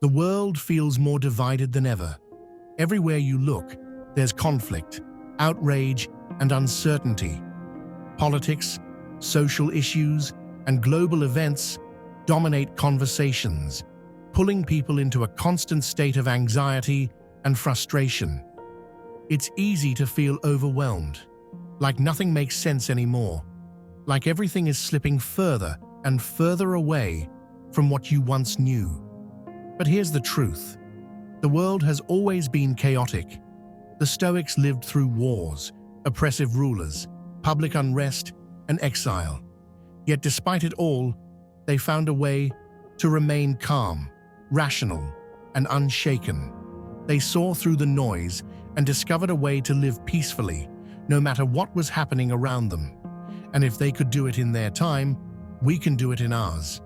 The world feels more divided than ever. Everywhere you look, there's conflict, outrage, and uncertainty. Politics, social issues, and global events dominate conversations, pulling people into a constant state of anxiety and frustration. It's easy to feel overwhelmed, like nothing makes sense anymore, like everything is slipping further and further away from what you once knew. But here's the truth. The world has always been chaotic. The Stoics lived through wars, oppressive rulers, public unrest, and exile. Yet despite it all, they found a way to remain calm, rational, and unshaken. They saw through the noise and discovered a way to live peacefully, no matter what was happening around them. And if they could do it in their time, we can do it in ours.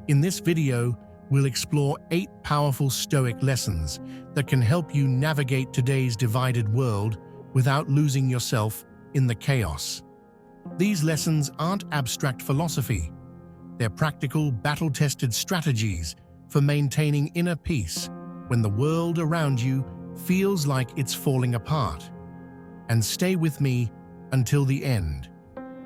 In this video, we'll explore 8 powerful Stoic lessons that can help you navigate today's divided world without losing yourself in the chaos. These lessons aren't abstract philosophy. They're practical, battle-tested strategies for maintaining inner peace when the world around you feels like it's falling apart. And stay with me until the end,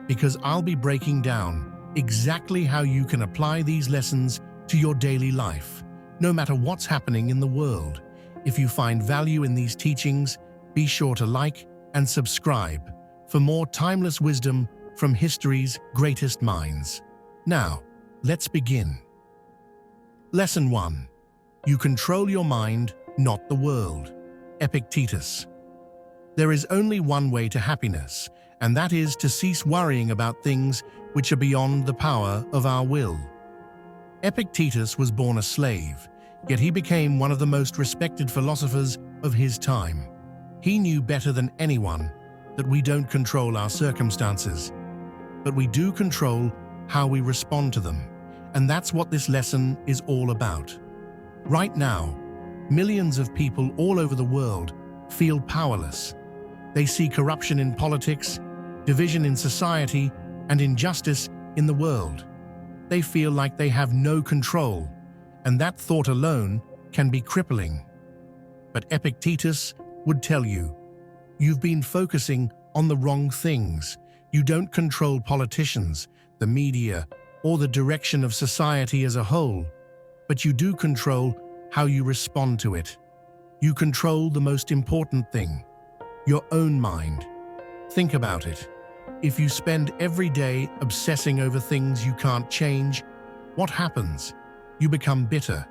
because I'll be breaking down exactly how you can apply these lessons to your daily life, no matter what's happening in the world. If you find value in these teachings, be sure to like and subscribe for more timeless wisdom from history's greatest minds. Now, let's begin. Lesson 1. You control your mind, not the world. Epictetus. There is only one way to happiness, and that is to cease worrying about things which are beyond the power of our will. Epictetus was born a slave, yet he became one of the most respected philosophers of his time. He knew better than anyone that we don't control our circumstances, but we do control how we respond to them, and that's what this lesson is all about. Right now, millions of people all over the world feel powerless. They see corruption in politics, division in society, and injustice in the world. They feel like they have no control, and that thought alone can be crippling. But Epictetus would tell you, you've been focusing on the wrong things. You don't control politicians, the media, or the direction of society as a whole, but you do control how you respond to it. You control the most important thing, your own mind. Think about it. If you spend every day obsessing over things you can't change, what happens? You become bitter.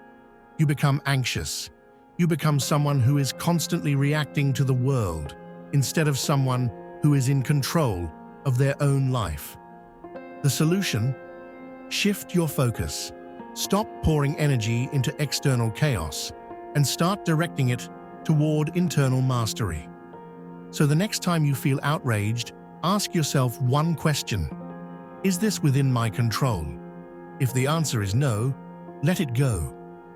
You become anxious. You become someone who is constantly reacting to the world instead of someone who is in control of their own life. The solution? Shift your focus. Stop pouring energy into external chaos and start directing it toward internal mastery. So the next time you feel outraged, ask yourself one question. Is this within my control? If the answer is no, let it go,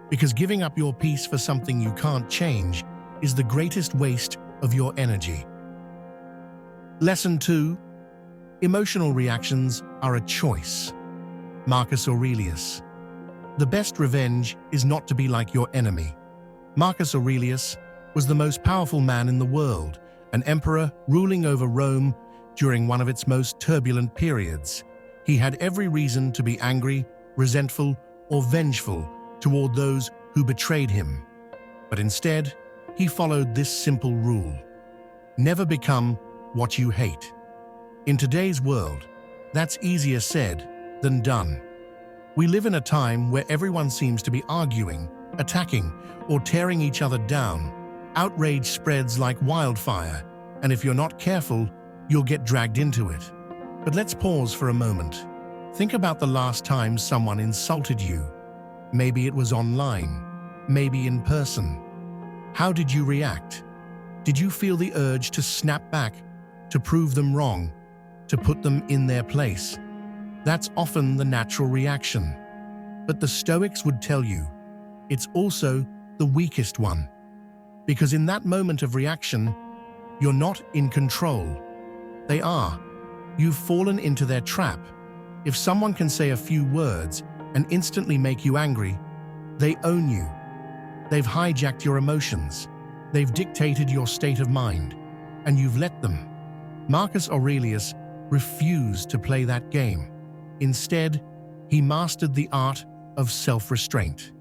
because giving up your peace for something you can't change is the greatest waste of your energy. Lesson 2. Emotional reactions are a choice. Marcus Aurelius. The best revenge is not to be like your enemy. Marcus Aurelius was the most powerful man in the world, an emperor ruling over Rome during one of its most turbulent periods. He had every reason to be angry, resentful, or vengeful toward those who betrayed him. But instead, he followed this simple rule: never become what you hate. In today's world, that's easier said than done. We live in a time where everyone seems to be arguing, attacking, or tearing each other down. Outrage spreads like wildfire, and if you're not careful, you'll get dragged into it. But let's pause for a moment. Think about the last time someone insulted you. Maybe it was online, maybe in person. How did you react? Did you feel the urge to snap back, to prove them wrong, to put them in their place? That's often the natural reaction. But the Stoics would tell you, it's also the weakest one. Because in that moment of reaction, you're not in control. They are. You've fallen into their trap. If someone can say a few words and instantly make you angry, they own you. They've hijacked your emotions. They've dictated your state of mind, and you've let them. Marcus Aurelius refused to play that game. Instead, he mastered the art of self-restraint.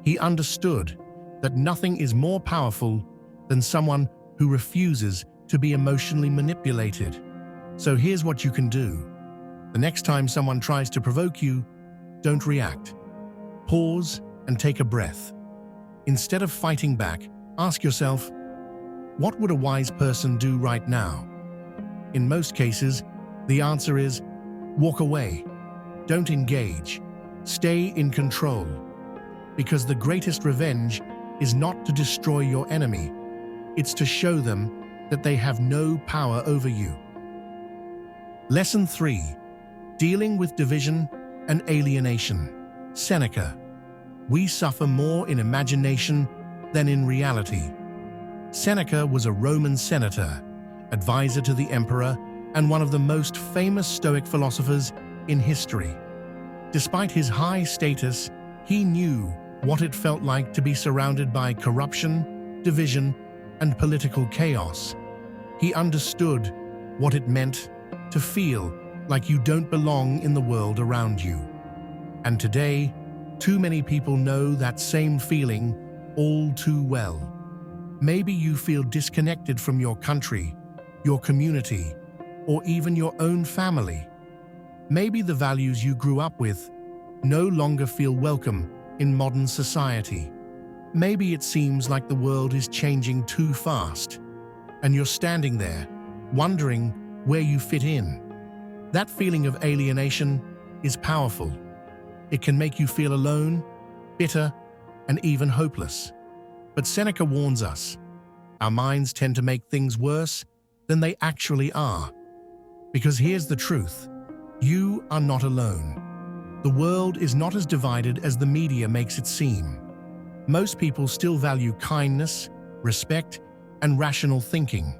He understood that nothing is more powerful than someone who refuses to be emotionally manipulated. So here's what you can do. The next time someone tries to provoke you, don't react. Pause and take a breath. Instead of fighting back, ask yourself, what would a wise person do right now? In most cases, the answer is, walk away. Don't engage. Stay in control. Because the greatest revenge is not to destroy your enemy. It's to show them that they have no power over you. Lesson 3. Dealing with division and alienation. Seneca. We suffer more in imagination than in reality. Seneca was a Roman senator, advisor to the emperor, and one of the most famous Stoic philosophers in history. Despite his high status, he knew what it felt like to be surrounded by corruption, division, and political chaos. He understood what it meant to feel like you don't belong in the world around you. And today, too many people know that same feeling all too well. Maybe you feel disconnected from your country, your community, or even your own family. Maybe the values you grew up with no longer feel welcome in modern society. Maybe it seems like the world is changing too fast, and you're standing there, wondering where you fit in. That feeling of alienation is powerful. It can make you feel alone, bitter, and even hopeless. But Seneca warns us, our minds tend to make things worse than they actually are. Because here's the truth, you are not alone. The world is not as divided as the media makes it seem. Most people still value kindness, respect, and rational thinking.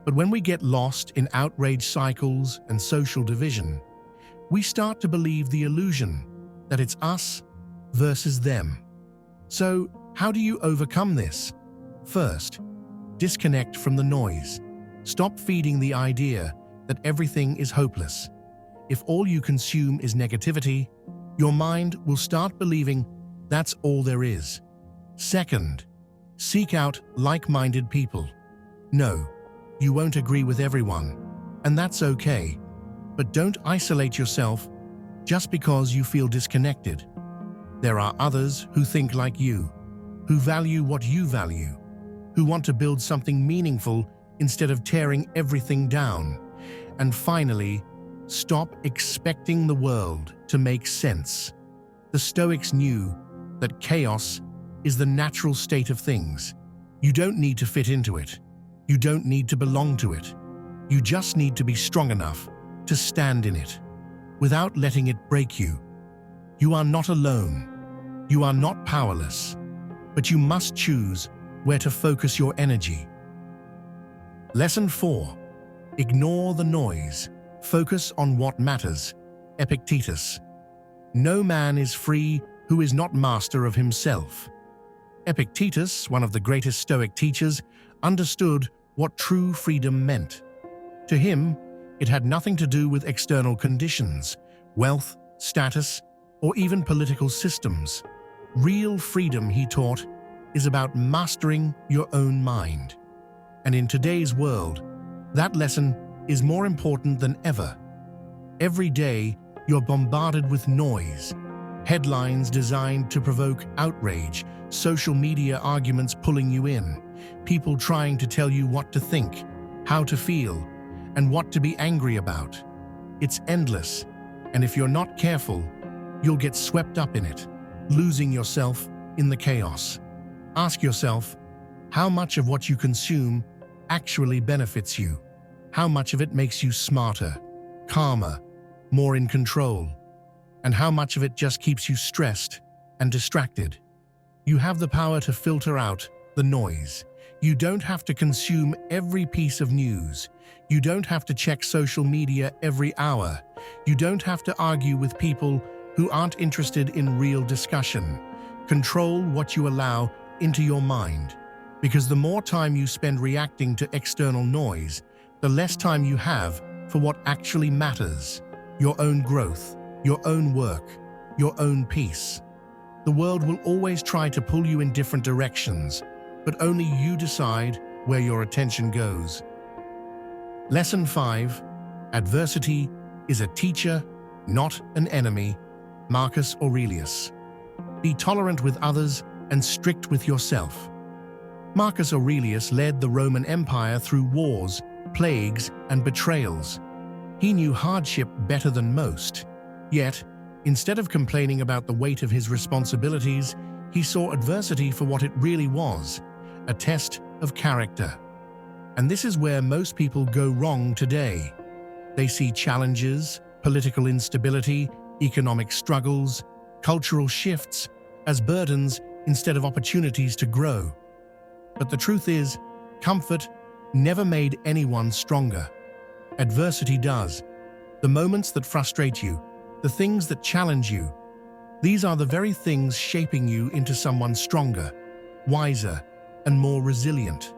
But when we get lost in outrage cycles and social division, we start to believe the illusion that it's us versus them. So, how do you overcome this? First, disconnect from the noise. Stop feeding the idea that everything is hopeless. If all you consume is negativity, your mind will start believing that's all there is. Second, seek out like-minded people. No, you won't agree with everyone, and that's okay. But don't isolate yourself just because you feel disconnected. There are others who think like you, who value what you value, who want to build something meaningful instead of tearing everything down. And finally, stop expecting the world to make sense. The Stoics knew that chaos is the natural state of things. You don't need to fit into it. You don't need to belong to it. You just need to be strong enough to stand in it, without letting it break you. You are not alone. You are not powerless. But you must choose where to focus your energy. Lesson 4. Ignore the noise. Focus on what matters. Epictetus. No man is free who is not master of himself. Epictetus, one of the greatest Stoic teachers, understood what true freedom meant. To him, it had nothing to do with external conditions, wealth, status, or even political systems. Real freedom, he taught, is about mastering your own mind. And in today's world, that lesson is more important than ever. Every day, you're bombarded with noise, headlines designed to provoke outrage, social media arguments pulling you in, people trying to tell you what to think, how to feel, and what to be angry about. It's endless, and if you're not careful, you'll get swept up in it, losing yourself in the chaos. Ask yourself, how much of what you consume actually benefits you? How much of it makes you smarter, calmer, more in control? And how much of it just keeps you stressed and distracted? You have the power to filter out the noise. You don't have to consume every piece of news. You don't have to check social media every hour. You don't have to argue with people who aren't interested in real discussion. Control what you allow into your mind, because the more time you spend reacting to external noise, the less time you have for what actually matters: your own growth, your own work, your own peace. The world will always try to pull you in different directions, but only you decide where your attention goes. Lesson 5. Adversity is a teacher, not an enemy. Marcus Aurelius. Be tolerant with others and strict with yourself. Marcus Aurelius led the Roman Empire through wars, plagues, and betrayals. He knew hardship better than most. Yet, instead of complaining about the weight of his responsibilities, he saw adversity for what it really was: a test of character. And this is where most people go wrong today. They see challenges, political instability, economic struggles, cultural shifts as burdens instead of opportunities to grow. But the truth is, comfort never made anyone stronger. Adversity does. The moments that frustrate you, the things that challenge you, these are the very things shaping you into someone stronger, wiser, and more resilient.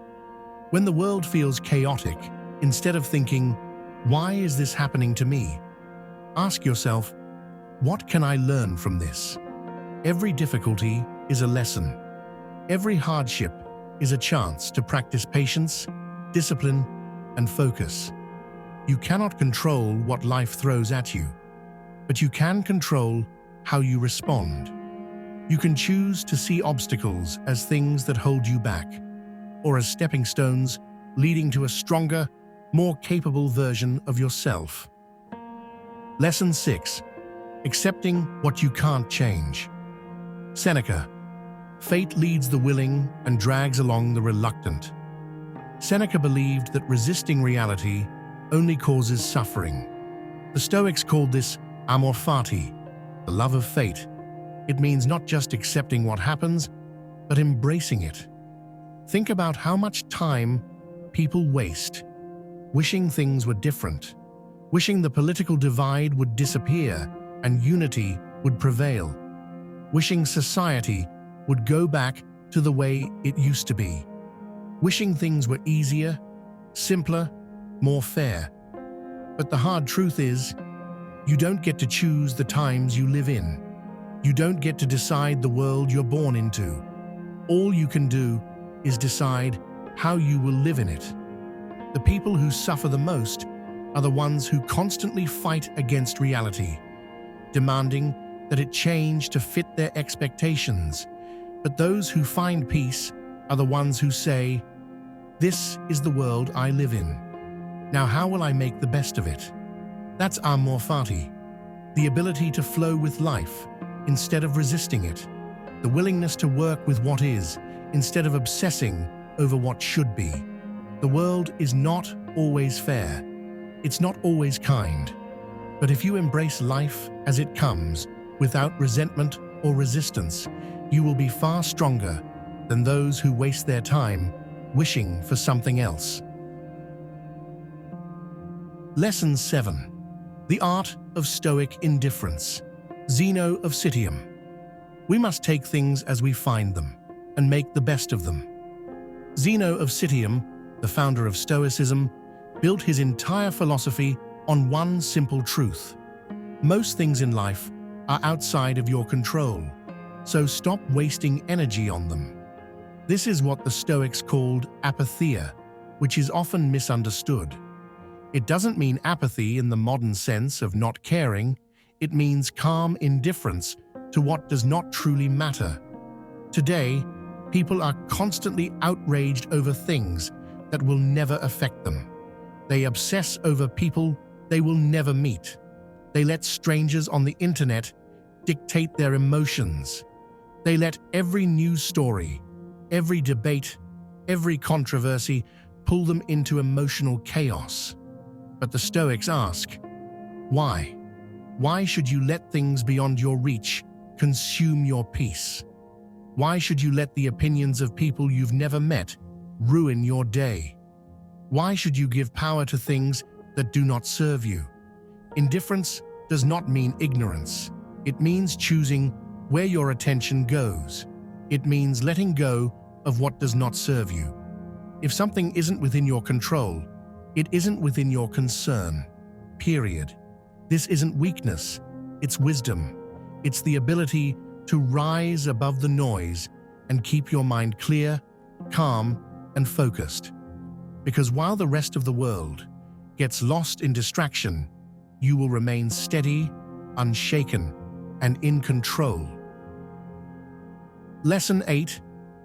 When the world feels chaotic, instead of thinking, "Why is this happening to me?" ask yourself, "What can I learn from this?" Every difficulty is a lesson. Every hardship is a chance to practice patience, discipline, and focus. You cannot control what life throws at you, but you can control how you respond. You can choose to see obstacles as things that hold you back, or as stepping stones leading to a stronger, more capable version of yourself. Lesson 6. Accepting what you can't change. Seneca. Fate leads the willing and drags along the reluctant. Seneca believed that resisting reality only causes suffering. The Stoics called this amor fati, the love of fate. It means not just accepting what happens, but embracing it. Think about how much time people waste wishing things were different, wishing the political divide would disappear and unity would prevail, wishing society would go back to the way it used to be, wishing things were easier, simpler, more fair. But the hard truth is, you don't get to choose the times you live in. You don't get to decide the world you're born into. All you can do is decide how you will live in it. The people who suffer the most are the ones who constantly fight against reality, demanding that it change to fit their expectations. But those who find peace are the ones who say, "This is the world I live in. Now how will I make the best of it?" That's amor fati, the ability to flow with life instead of resisting it, the willingness to work with what is instead of obsessing over what should be. The world is not always fair. It's not always kind. But if you embrace life as it comes, without resentment or resistance, you will be far stronger than those who waste their time wishing for something else. Lesson 7. The Art of Stoic Indifference. Zeno of Citium. We must take things as we find them and make the best of them. Zeno of Citium, the founder of Stoicism, built his entire philosophy on one simple truth: most things in life are outside of your control, so stop wasting energy on them. This is what the Stoics called apatheia, which is often misunderstood. It doesn't mean apathy in the modern sense of not caring. It means calm indifference to what does not truly matter. Today, people are constantly outraged over things that will never affect them. They obsess over people they will never meet. They let strangers on the internet dictate their emotions. They let every news story, every debate, every controversy pull them into emotional chaos. But the Stoics ask, why? Why should you let things beyond your reach consume your peace? Why should you let the opinions of people you've never met ruin your day? Why should you give power to things that do not serve you? Indifference does not mean ignorance. It means choosing where your attention goes. It means letting go of what does not serve you. If something isn't within your control, it isn't within your concern. Period. This isn't weakness, it's wisdom. It's the ability to rise above the noise and keep your mind clear, calm, and focused. Because while the rest of the world gets lost in distraction, you will remain steady, unshaken, and in control. Lesson 8.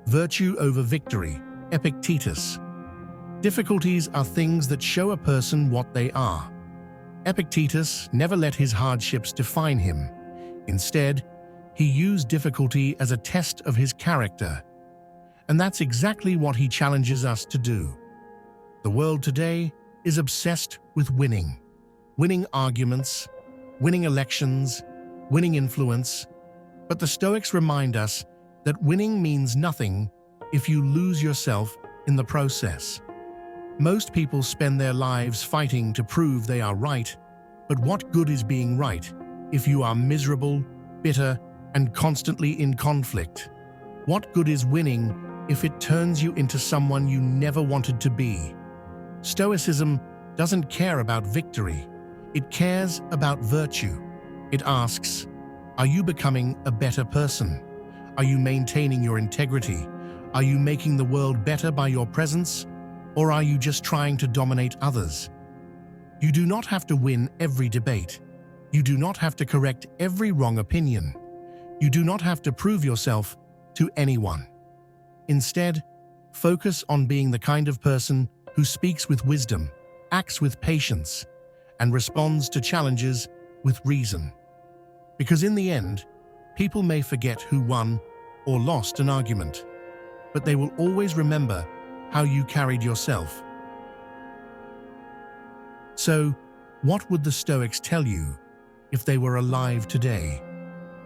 Virtue over victory. Epictetus. Difficulties are things that show a person what they are. Epictetus never let his hardships define him. Instead, he used difficulty as a test of his character. And that's exactly what he challenges us to do. The world today is obsessed with winning. Winning arguments, winning elections, winning influence. But the Stoics remind us that winning means nothing if you lose yourself in the process. Most people spend their lives fighting to prove they are right, but what good is being right if you are miserable, bitter, and constantly in conflict? What good is winning if it turns you into someone you never wanted to be? Stoicism doesn't care about victory. It cares about virtue. It asks, are you becoming a better person? Are you maintaining your integrity? Are you making the world better by your presence? Or are you just trying to dominate others? You do not have to win every debate. You do not have to correct every wrong opinion. You do not have to prove yourself to anyone. Instead, focus on being the kind of person who speaks with wisdom, acts with patience, and responds to challenges with reason. Because in the end, people may forget who won or lost an argument, but they will always remember how you carried yourself. So, what would the Stoics tell you if they were alive today?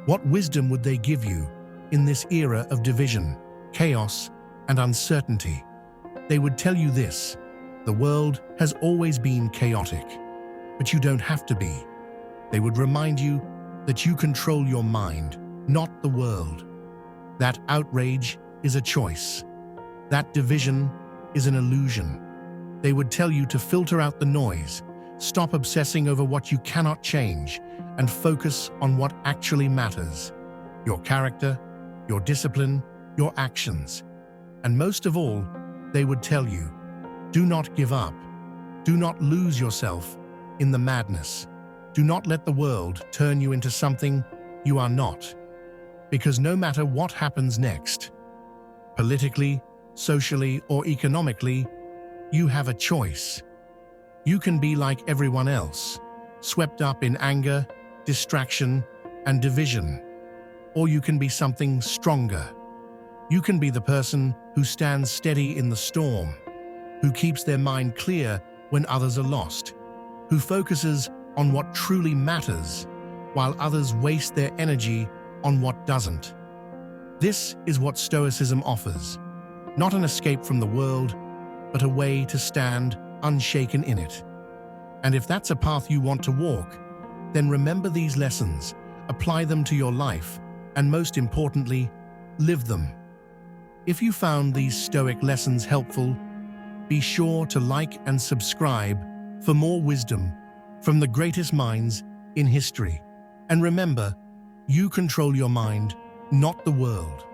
What wisdom would they give you in this era of division, chaos, and uncertainty? They would tell you this: the world has always been chaotic, but you don't have to be. They would remind you that you control your mind, not the world. That outrage is a choice. That division is an illusion. They would tell you to filter out the noise, stop obsessing over what you cannot change, and focus on what actually matters: your character, your discipline, your actions. And most of all, they would tell you, do not give up. Do not lose yourself in the madness. Do not let the world turn you into something you are not. Because no matter what happens next, politically, socially, or economically, you have a choice. You can be like everyone else, swept up in anger, distraction, and division. Or you can be something stronger. You can be the person who stands steady in the storm, who keeps their mind clear when others are lost, who focuses on what truly matters, while others waste their energy on what doesn't. This is what Stoicism offers: not an escape from the world, but a way to stand unshaken in it. And if that's a path you want to walk, then remember these lessons, apply them to your life, and most importantly, live them. If you found these Stoic lessons helpful, be sure to like and subscribe for more wisdom from the greatest minds in history. And remember, you control your mind, not the world.